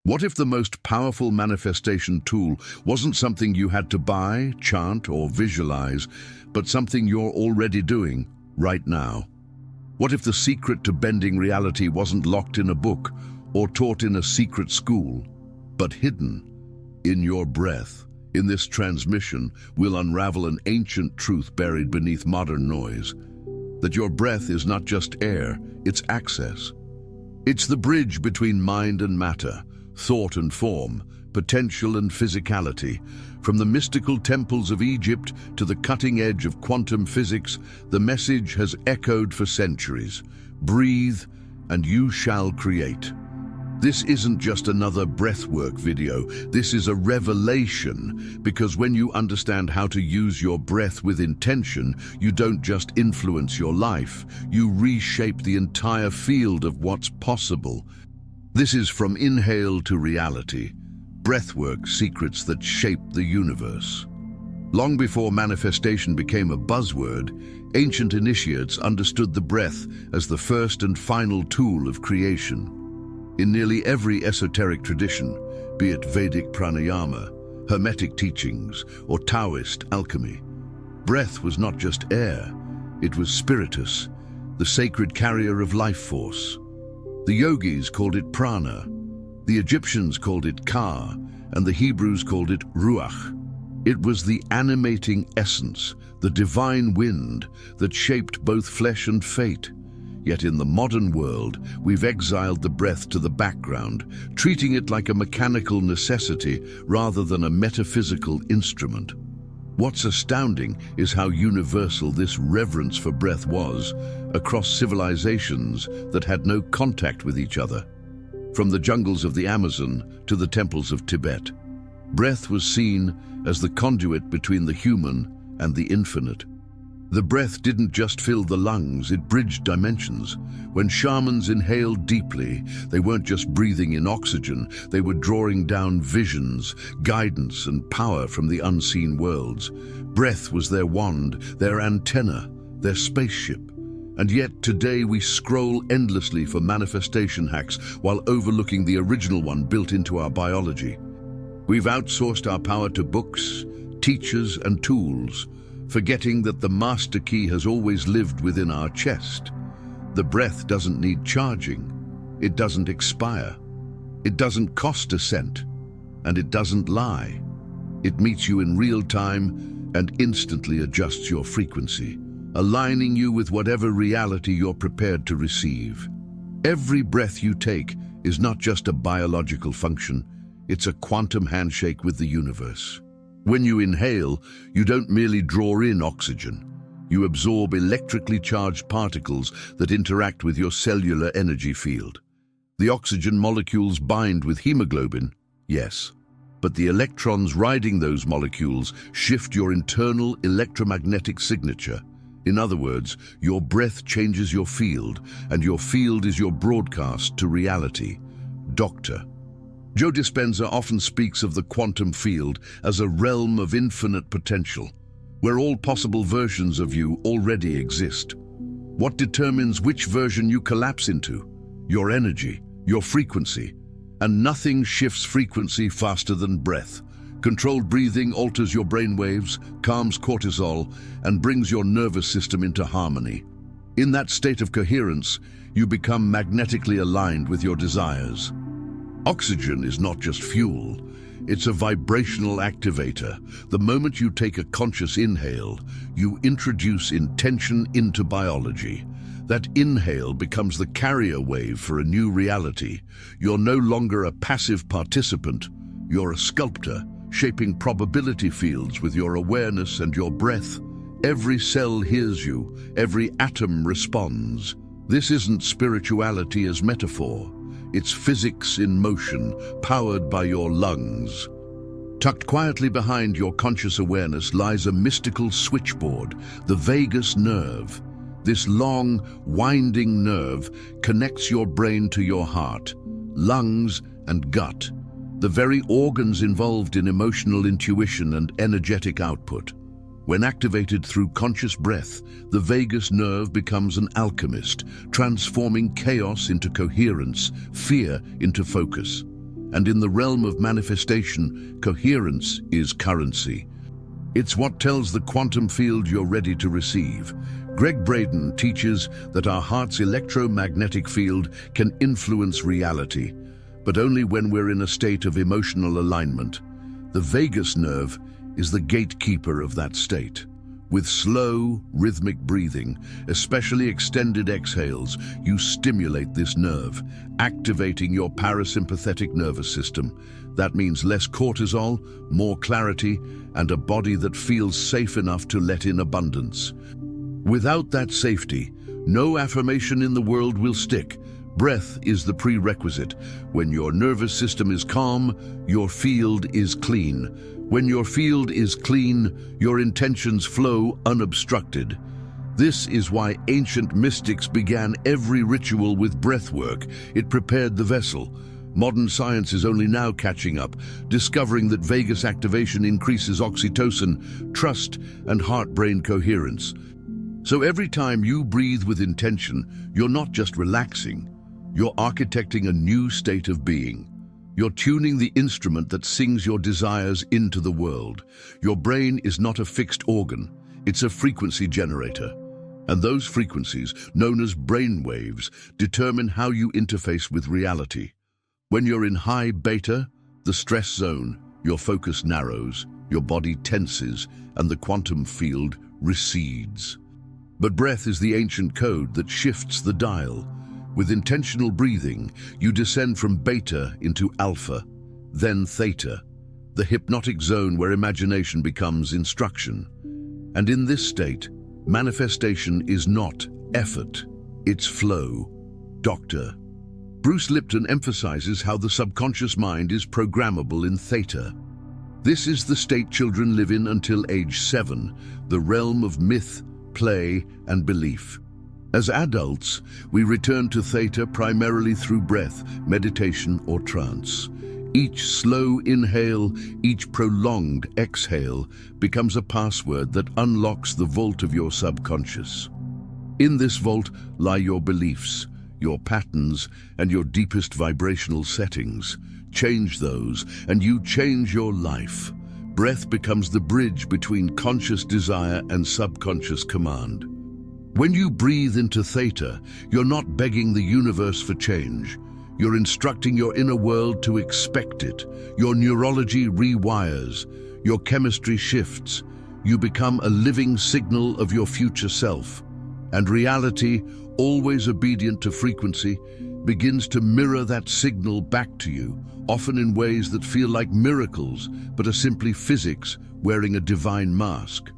What if the most powerful manifestation tool wasn't something you had to buy, chant, or visualize, but something you're already doing right now? What if the secret to bending reality wasn't locked in a book or taught in a secret school, but hidden in your breath? In this transmission, we'll unravel an ancient truth buried beneath modern noise, that your breath is not just air, it's access. It's the bridge between mind and matter, thought and form, potential and physicality. From the mystical temples of Egypt to the cutting edge of quantum physics, the message has echoed for centuries. Breathe, and you shall create. This isn't just another breathwork video, this is a revelation, because when you understand how to use your breath with intention, you don't just influence your life, you reshape the entire field of what's possible. This is From Inhale to Reality, breathwork secrets that shape the universe. Long before manifestation became a buzzword, ancient initiates understood the breath as the first and final tool of creation. In nearly every esoteric tradition, be it Vedic pranayama, Hermetic teachings, or Taoist alchemy, breath was not just air, it was spiritus, the sacred carrier of life force. The yogis called it prana, the Egyptians called it ka, and the Hebrews called it ruach. It was the animating essence, the divine wind, that shaped both flesh and fate. Yet in the modern world, we've exiled the breath to the background, treating it like a mechanical necessity rather than a metaphysical instrument. What's astounding is how universal this reverence for breath was across civilizations that had no contact with each other. From the jungles of the Amazon to the temples of Tibet, breath was seen as the conduit between the human and the infinite. The breath didn't just fill the lungs, it bridged dimensions. When shamans inhaled deeply, they weren't just breathing in oxygen, they were drawing down visions, guidance, and power from the unseen worlds. Breath was their wand, their antenna, their spaceship. And yet today we scroll endlessly for manifestation hacks while overlooking the original one built into our biology. We've outsourced our power to books, teachers, and tools, forgetting that the master key has always lived within our chest. The breath doesn't need charging, it doesn't expire, it doesn't cost a cent, and it doesn't lie. It meets you in real time and instantly adjusts your frequency, aligning you with whatever reality you're prepared to receive. Every breath you take is not just a biological function, it's a quantum handshake with the universe. When you inhale, you don't merely draw in oxygen. You absorb electrically charged particles that interact with your cellular energy field. The oxygen molecules bind with hemoglobin, yes, but the electrons riding those molecules shift your internal electromagnetic signature. In other words, your breath changes your field, and your field is your broadcast to reality. Doctor. Joe Dispenza often speaks of the quantum field as a realm of infinite potential, where all possible versions of you already exist. What determines which version you collapse into? Your energy, your frequency. And nothing shifts frequency faster than breath. Controlled breathing alters your brainwaves, calms cortisol, and brings your nervous system into harmony. In that state of coherence, you become magnetically aligned with your desires. Oxygen is not just fuel, it's a vibrational activator. The moment you take a conscious inhale, you introduce intention into biology. That inhale becomes the carrier wave for a new reality. You're no longer a passive participant, you're a sculptor, shaping probability fields with your awareness and your breath. Every cell hears you, every atom responds. This isn't spirituality as metaphor. It's physics in motion, powered by your lungs. Tucked quietly behind your conscious awareness lies a mystical switchboard, the vagus nerve. This long, winding nerve connects your brain to your heart, lungs, and gut, the very organs involved in emotional intuition and energetic output. When activated through conscious breath, the vagus nerve becomes an alchemist, transforming chaos into coherence, fear into focus. And in the realm of manifestation, coherence is currency. It's what tells the quantum field you're ready to receive. Greg Braden teaches that our heart's electromagnetic field can influence reality, but only when we're in a state of emotional alignment. The vagus nerve is the gatekeeper of that state. With slow, rhythmic breathing, especially extended exhales, you stimulate this nerve, activating your parasympathetic nervous system. That means less cortisol, more clarity, and a body that feels safe enough to let in abundance. Without that safety, no affirmation in the world will stick. Breath is the prerequisite. When your nervous system is calm, your field is clean. When your field is clean, your intentions flow unobstructed. This is why ancient mystics began every ritual with breathwork. It prepared the vessel. Modern science is only now catching up, discovering that vagus activation increases oxytocin, trust, and heart-brain coherence. So every time you breathe with intention, you're not just relaxing, you're architecting a new state of being. You're tuning the instrument that sings your desires into the world. Your brain is not a fixed organ, it's a frequency generator. And those frequencies, known as brainwaves, determine how you interface with reality. When you're in high beta, the stress zone, your focus narrows, your body tenses, and the quantum field recedes. But breath is the ancient code that shifts the dial. With intentional breathing, you descend from beta into alpha, then theta, the hypnotic zone where imagination becomes instruction. And in this state, manifestation is not effort, it's flow. Dr. Bruce Lipton emphasizes how the subconscious mind is programmable in theta. This is the state children live in until age 7, the realm of myth, play, and belief. As adults, we return to theta primarily through breath, meditation, or trance. Each slow inhale, each prolonged exhale becomes a password that unlocks the vault of your subconscious. In this vault lie your beliefs, your patterns, and your deepest vibrational settings. Change those, and you change your life. Breath becomes the bridge between conscious desire and subconscious command. When you breathe into theta, you're not begging the universe for change. You're instructing your inner world to expect it. Your neurology rewires. Your chemistry shifts. You become a living signal of your future self. And reality, always obedient to frequency, begins to mirror that signal back to you, often in ways that feel like miracles, but are simply physics wearing a divine mask.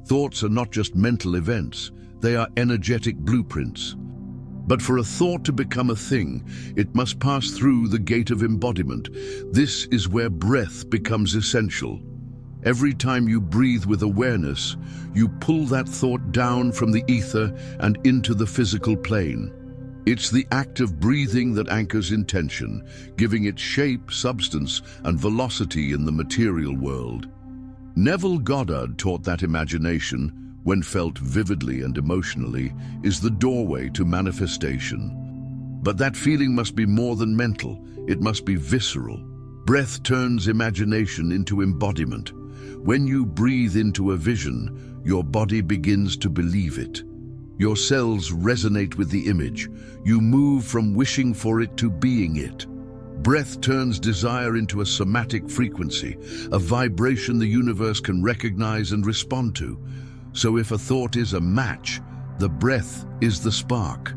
Thoughts are not just mental events. They are energetic blueprints. But for a thought to become a thing, it must pass through the gate of embodiment. This is where breath becomes essential. Every time you breathe with awareness, you pull that thought down from the ether and into the physical plane. It's the act of breathing that anchors intention, giving it shape, substance, and velocity in the material world. Neville Goddard taught that imagination, when felt vividly and emotionally, is the doorway to manifestation. But that feeling must be more than mental, it must be visceral. Breath turns imagination into embodiment. When you breathe into a vision, your body begins to believe it. Your cells resonate with the image. You move from wishing for it to being it. Breath turns desire into a somatic frequency, a vibration the universe can recognize and respond to. So if a thought is a match, the breath is the spark.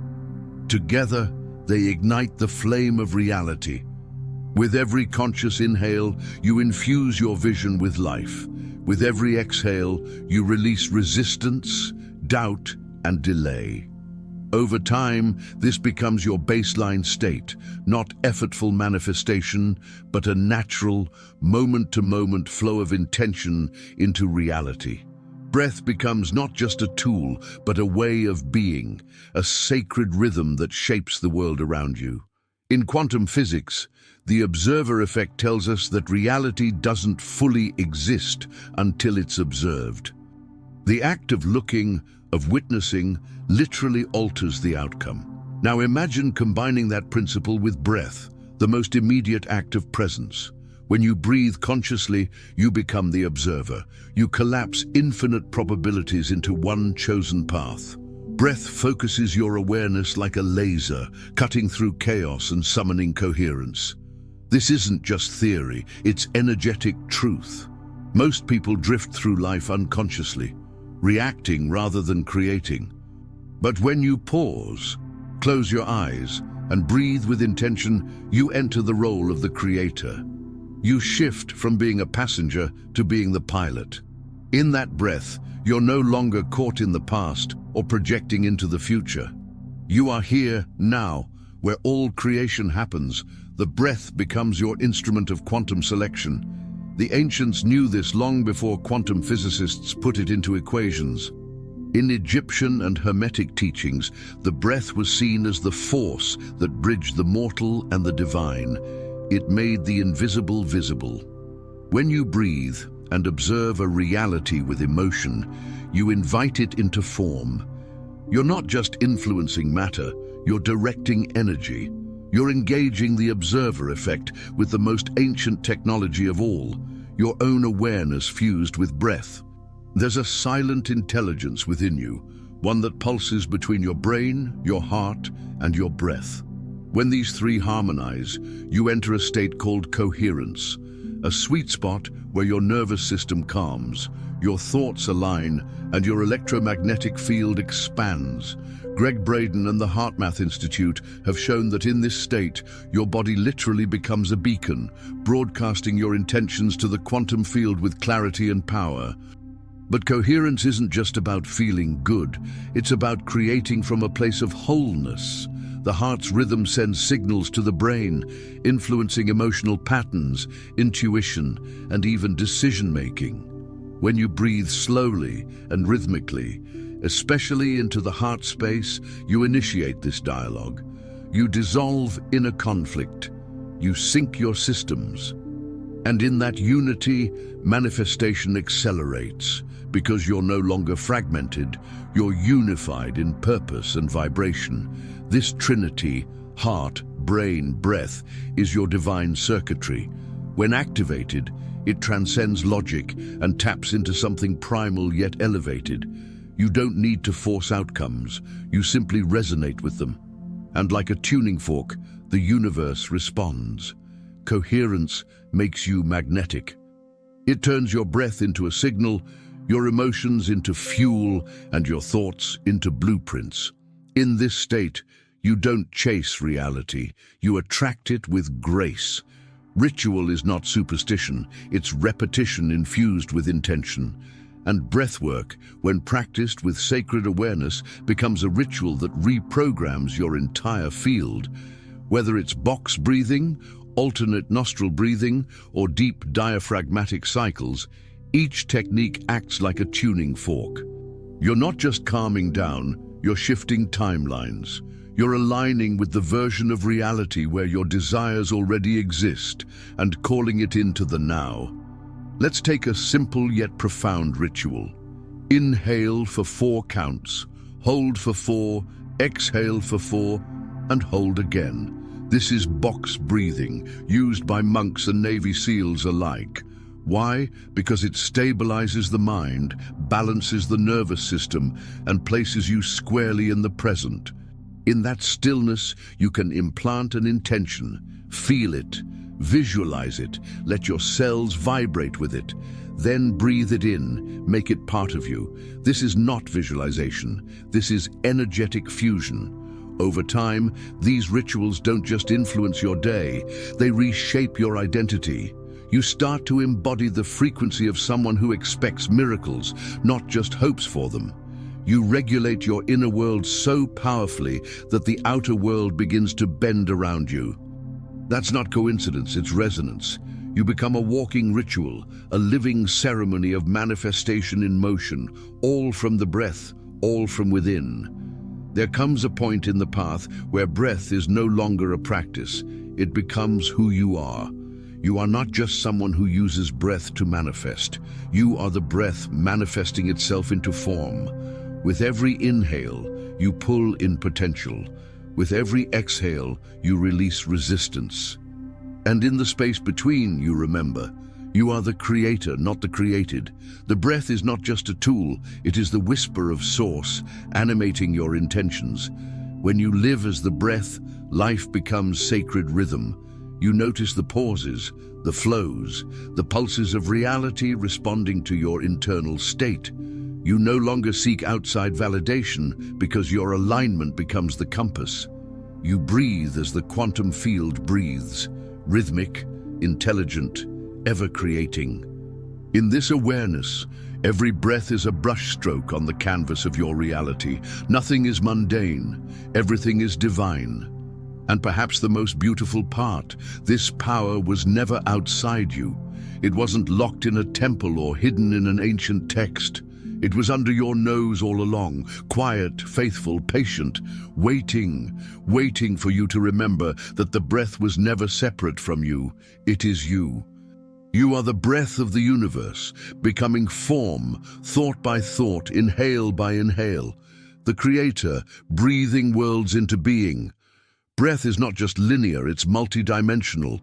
Together, they ignite the flame of reality. With every conscious inhale, you infuse your vision with life. With every exhale, you release resistance, doubt, and delay. Over time, this becomes your baseline state, not effortful manifestation, but a natural, moment-to-moment flow of intention into reality. Breath becomes not just a tool, but a way of being, a sacred rhythm that shapes the world around you. In quantum physics, the observer effect tells us that reality doesn't fully exist until it's observed. The act of looking, of witnessing, literally alters the outcome. Now imagine combining that principle with breath, the most immediate act of presence. When you breathe consciously, you become the observer. You collapse infinite probabilities into one chosen path. Breath focuses your awareness like a laser, cutting through chaos and summoning coherence. This isn't just theory, it's energetic truth. Most people drift through life unconsciously, reacting rather than creating. But when you pause, close your eyes, and breathe with intention, you enter the role of the creator. You shift from being a passenger to being the pilot. In that breath, you're no longer caught in the past or projecting into the future. You are here, now, where all creation happens. The breath becomes your instrument of quantum selection. The ancients knew this long before quantum physicists put it into equations. In Egyptian and Hermetic teachings, the breath was seen as the force that bridged the mortal and the divine. It made the invisible visible. When you breathe and observe a reality with emotion, you invite it into form. You're not just influencing matter, you're directing energy. You're engaging the observer effect with the most ancient technology of all, your own awareness fused with breath. There's a silent intelligence within you, one that pulses between your brain, your heart, and your breath. When these three harmonize, you enter a state called coherence, a sweet spot where your nervous system calms, your thoughts align, and your electromagnetic field expands. Greg Braden and the HeartMath Institute have shown that in this state, your body literally becomes a beacon, broadcasting your intentions to the quantum field with clarity and power. But coherence isn't just about feeling good, it's about creating from a place of wholeness. The heart's rhythm sends signals to the brain, influencing emotional patterns, intuition, and even decision-making. When you breathe slowly and rhythmically, especially into the heart space, you initiate this dialogue. You dissolve inner conflict. You sync your systems. And in that unity, manifestation accelerates. Because you're no longer fragmented, you're unified in purpose and vibration. This trinity, heart, brain, breath, is your divine circuitry. When activated, it transcends logic and taps into something primal yet elevated. You don't need to force outcomes, you simply resonate with them. And like a tuning fork, the universe responds. Coherence makes you magnetic. It turns your breath into a signal, your emotions into fuel, and your thoughts into blueprints. In this state, you don't chase reality, you attract it with grace. Ritual is not superstition, it's repetition infused with intention. And breathwork, when practiced with sacred awareness, becomes a ritual that reprograms your entire field. Whether it's box breathing, alternate nostril breathing, or deep diaphragmatic cycles, each technique acts like a tuning fork. You're not just calming down, you're shifting timelines. You're aligning with the version of reality where your desires already exist and calling it into the now. Let's take a simple yet profound ritual. Inhale for 4 counts, hold for 4, exhale for 4, and hold again. This is box breathing, used by monks and Navy SEALs alike. Why? Because it stabilizes the mind, balances the nervous system, and places you squarely in the present. In that stillness, you can implant an intention, feel it, visualize it, let your cells vibrate with it. Then breathe it in, make it part of you. This is not visualization, this is energetic fusion. Over time, these rituals don't just influence your day, they reshape your identity. You start to embody the frequency of someone who expects miracles, not just hopes for them. You regulate your inner world so powerfully that the outer world begins to bend around you. That's not coincidence, it's resonance. You become a walking ritual, a living ceremony of manifestation in motion, all from the breath, all from within. There comes a point in the path where breath is no longer a practice, it becomes who you are. You are not just someone who uses breath to manifest. You are the breath manifesting itself into form. With every inhale, you pull in potential. With every exhale, you release resistance. And in the space between, you remember, you are the creator, not the created. The breath is not just a tool, it is the whisper of source, animating your intentions. When you live as the breath, life becomes sacred rhythm. You notice the pauses, the flows, the pulses of reality responding to your internal state. You no longer seek outside validation because your alignment becomes the compass. You breathe as the quantum field breathes, rhythmic, intelligent, ever-creating. In this awareness, every breath is a brushstroke on the canvas of your reality. Nothing is mundane, everything is divine. And perhaps the most beautiful part, this power was never outside you. It wasn't locked in a temple or hidden in an ancient text. It was under your nose all along, quiet, faithful, patient, waiting for you to remember that the breath was never separate from you. It is you. You are the breath of the universe, becoming form, thought by thought, inhale by inhale. The creator, breathing worlds into being. Breath is not just linear, it's multidimensional.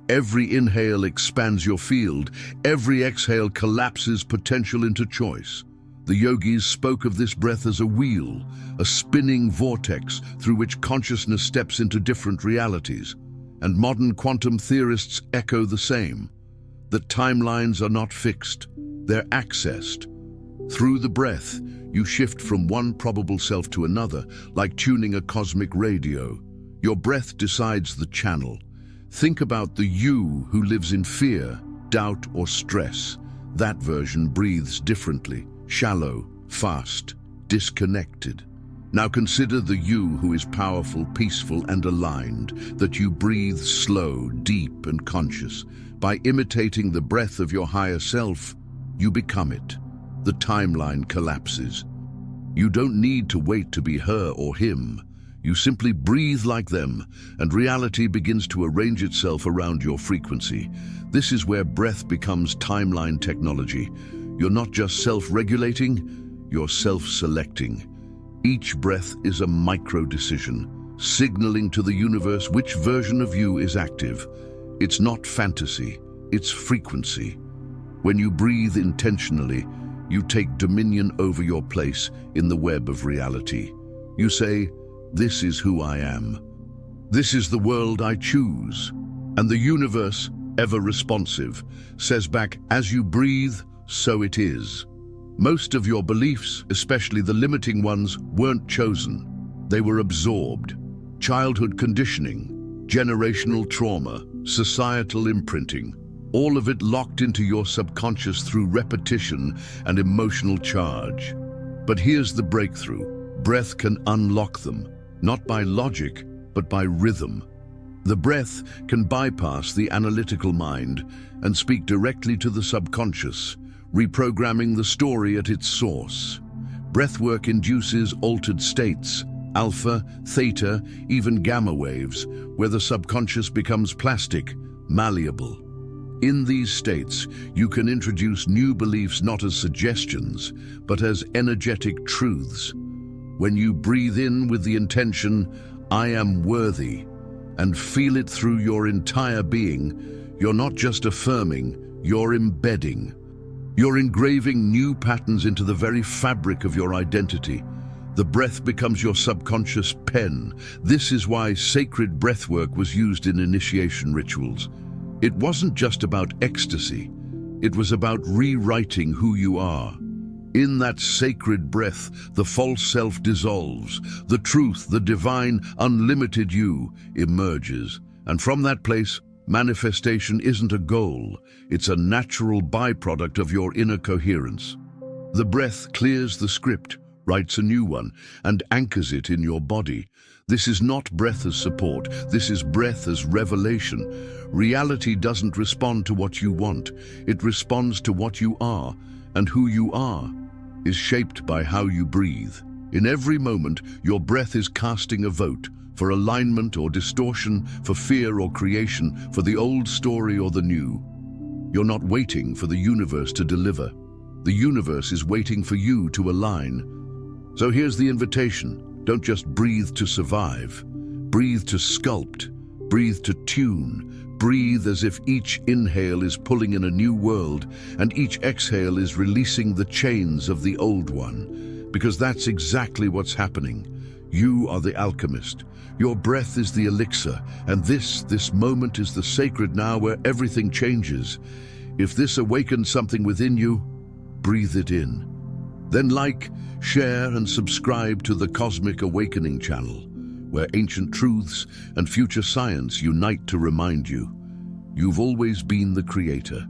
Every inhale expands your field, every exhale collapses potential into choice. The yogis spoke of this breath as a wheel, a spinning vortex through which consciousness steps into different realities. And modern quantum theorists echo the same, that timelines are not fixed, they're accessed. Through the breath, you shift from one probable self to another, like tuning a cosmic radio. Your breath decides the channel. Think about the you who lives in fear, doubt, or stress. That version breathes differently. Shallow, fast, disconnected. Now consider the you who is powerful, peaceful, and aligned, that you breathe slow, deep, and conscious. By imitating the breath of your higher self, you become it. The timeline collapses. You don't need to wait to be her or him. You simply breathe like them, and reality begins to arrange itself around your frequency. This is where breath becomes timeline technology. You're not just self-regulating, you're self-selecting. Each breath is a micro-decision, signaling to the universe which version of you is active. It's not fantasy, it's frequency. When you breathe intentionally, you take dominion over your place in the web of reality. You say, "This is who I am. This is the world I choose." And the universe, ever responsive, says back, "As you breathe, so it is." Most of your beliefs, especially the limiting ones, weren't chosen. They were absorbed. Childhood conditioning, generational trauma, societal imprinting, all of it locked into your subconscious through repetition and emotional charge. But here's the breakthrough. Breath can unlock them, not by logic, but by rhythm. The breath can bypass the analytical mind and speak directly to the subconscious, reprogramming the story at its source. Breathwork induces altered states, alpha, theta, even gamma waves, where the subconscious becomes plastic, malleable. In these states, you can introduce new beliefs not as suggestions, but as energetic truths. When you breathe in with the intention, "I am worthy," and feel it through your entire being, you're not just affirming, you're embedding. You're engraving new patterns into the very fabric of your identity. The breath becomes your subconscious pen. This is why sacred breathwork was used in initiation rituals. It wasn't just about ecstasy. It was about rewriting who you are. In that sacred breath, the false self dissolves. The truth, the divine, unlimited you, emerges. And from that place, manifestation isn't a goal. It's a natural byproduct of your inner coherence. The breath clears the script, writes a new one, and anchors it in your body. This is not breath as support. This is breath as revelation. Reality doesn't respond to what you want. It responds to what you are, and who you are is shaped by how you breathe. In every moment, your breath is casting a vote for alignment or distortion, for fear or creation, for the old story or the new. You're not waiting for the universe to deliver. The universe is waiting for you to align. So here's the invitation. Don't just breathe to survive. Breathe to sculpt. Breathe to tune. Breathe as if each inhale is pulling in a new world and each exhale is releasing the chains of the old one. Because that's exactly what's happening. You are the alchemist. Your breath is the elixir, and this moment is the sacred now where everything changes. If this awakens something within you, breathe it in. Then like, share and subscribe to the Cosmic Awakening channel, where ancient truths and future science unite to remind you. You've always been the creator.